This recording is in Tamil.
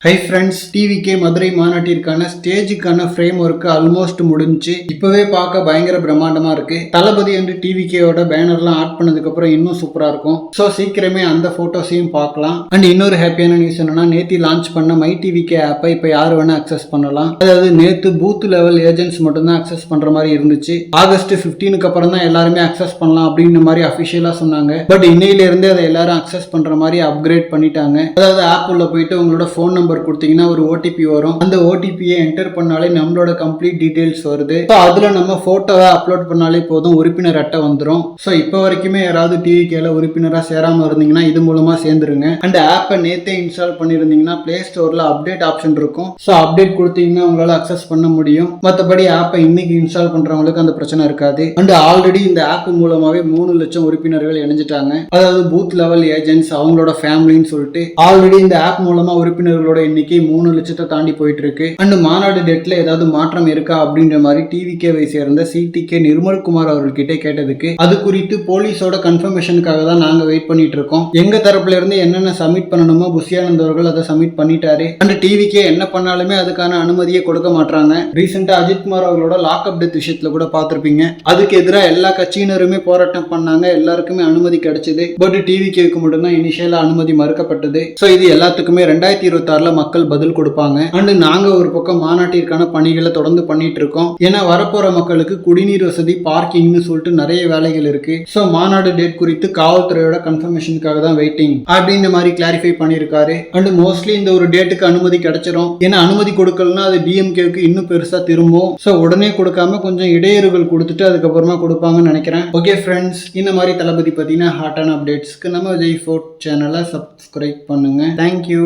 ஹை ஃப்ரெண்ட்ஸ், டிவிகே மதுரை மாநாட்டிற்கான ஸ்டேஜுக்கான ஃப்ரேம் ஒர்க் ஆல்மோஸ்ட் முடிஞ்சு இப்பவே பார்க்க பயங்கர பிரம்மாண்டமா இருக்கு. தளபதி என்று டிவிகேயோட பேனர்லாம் ஆட் பண்ணதுக்கு அப்புறம் இன்னும் சூப்பரா இருக்கும். ஸோ சீக்கிரமே அந்த போட்டோஸையும் பார்க்கலாம். அண்ட் இன்னொரு ஹாப்பியான நியூஸ் என்னன்னா, நேத்தி லான்ச் பண்ண மை டிவிகே ஆப்பை இப்போ யார் வேணா அக்சஸ் பண்ணலாம். அதாவது நேத்து பூத் லெவல் ஏஜென்ட்ஸ் மட்டும் தான் அக்சஸ் பண்ற மாதிரி இருந்துச்சு. ஆகஸ்ட் 15க்கு அப்புறம் தான் எல்லாருமே அக்சஸ் பண்ணலாம் அப்படின்ற மாதிரி அபிஷியலா சொன்னாங்க. பட் இன்னையில இருந்தே அதை எல்லாரும் அக்சஸ் பண்ற மாதிரி அப்கிரேட் பண்ணிட்டாங்க. அதாவது ஆப் உள்ள போயிட்டு உங்களோட போன் நம்பர் கொடுத்தீங்கன்னா ஒரு ஓடிபி வரும். அந்த ஓடிபியை என்டர் பண்ணாலே நம்மளோட கம்ப்ளீட் டீடைல்ஸ் வருது. அதுல நம்ம போட்டோவை அப்லோட் பண்ணாலே போதும், உறுப்பினர் அட்டை வந்துடும். ஸோ இப்போ வரைக்குமே யாராவது டிவிகேல உறுப்பினராக சேராம இருந்தீங்கன்னா இது மூலமா சேர்ந்துருங்க. அந்த ஆப்பை நேத்தே இன்ஸ்டால் பண்ணிருந்தீங்கன்னா பிளே ஸ்டோர்ல அப்டேட் ஆப்ஷன் இருக்கும். ஸோ அப்டேட் கொடுத்தீங்கன்னா உங்களால அக்சஸ் பண்ண முடியும். மற்றபடி ஆப்பை இன்னைக்கு இன்ஸ்டால் பண்றவங்களுக்கு அந்த பிரச்சனை இருக்காது. அண்ட் ஆல்ரெடி இந்த ஆப் மூலமாவே 3 லட்சம் உறுப்பினர்கள் இணைஞ்சிட்டாங்க. அதாவது பூத் லெவல் ஏஜென்ட்ஸ் அவங்களோட ஃபேமிலின்னு சொல்லிட்டு ஆல்ரெடி இந்த ஆப் மூலமா உறுப்பினர்களோட எண்ணிக்கை 3 லட்சத்தை தாண்டி போயிட்டு இருக்கு. அண்ட் மாநாடு டேட்ல ஏதாவது மாற்றம் இருக்கா அப்படின்ற மாதிரி டிவிகேவை சேர்ந்த சிடிகே நிர்மல்குமார் அவர்கிட்ட கேட்டதுக்கு அது குறித்து போலீஸோட கன்ஃபர்மேஷனுக்காக தான் நாங்க வெயிட் பண்ணிட்டு இருக்கோம். எங்க தரப்புல இருந்து என்னென்ன சப்மிட் பண்ணணுமோ புஷியானந்த் அவர்கள் அதை சப்மிட் பண்ணிட்டாரு. அண்ட் டிவிகே என்ன பண்ணாலுமே அதுக்கான அனுமதியை கொடுக்க மாட்டாங்க. ரீசெண்டா அஜித்குமார் அவர்களோட லாக்அப் டெத் விஷயத்துல கூட பார்த்திருப்பீங்க. அதுக்கு எதிராக எல்லா கட்சியினருமே போராட்டம் பண்ணாங்க. எல்லாருக்குமே அனுமதி கிடைச்சது. பட் டிவிகேக்கு மட்டும்தான் இனிஷியலா அனுமதி மறுக்கப்பட்டது. ஸோ இது எல்லாத்துக்குமே 2026 மக்கள் பதில் கொடுப்பாங்க. அண்ட் நாங்க ஒரு பக்கம் மாநாட்டிற்கான பணிகளை தொடர்ந்து பண்ணிட்டு இருக்கோம். ஏன்னா வரப்போற மக்களுக்கு குடிநீர் வசதி, பார்க்கிங்னு சொல்லிட்டு நிறைய வேலைகள் இருக்கு. ஸோ மாநாடு டேட் குறித்து காவல்துறையோட கன்ஃபர்மேஷனுக்காக தான் வெயிட்டிங் அப்படின்ற மாதிரி கிளாரிஃபை பண்ணியிருக்காரு. அண்ட் மோஸ்ட்லி இந்த ஒரு டேட்டுக்கு அனுமதி கிடைச்சிரும். ஏன்னா அனுமதி கொடுக்கலன்னா அது டிஎம்கேவுக்கு இன்னும் பெருசா திரும்பும். ஸோ உடனே கொடுக்காம கொஞ்சம் இடையூறுகள் கொடுத்துட்டு அதுக்கப்புறமா கொடுப்பாங்கன்னு நினைக்கிறேன். ஓகே ஃப்ரெண்ட்ஸ், இந்த மாதிரி தளபதி பத்தின ஹாட்டான அப்டேட்ஸ்க்கு நம்ம விஜய் ஃபோர்ட் சேனலை சப்ஸ்கிரைப் பண்ணுங்க. தேங்க்யூ.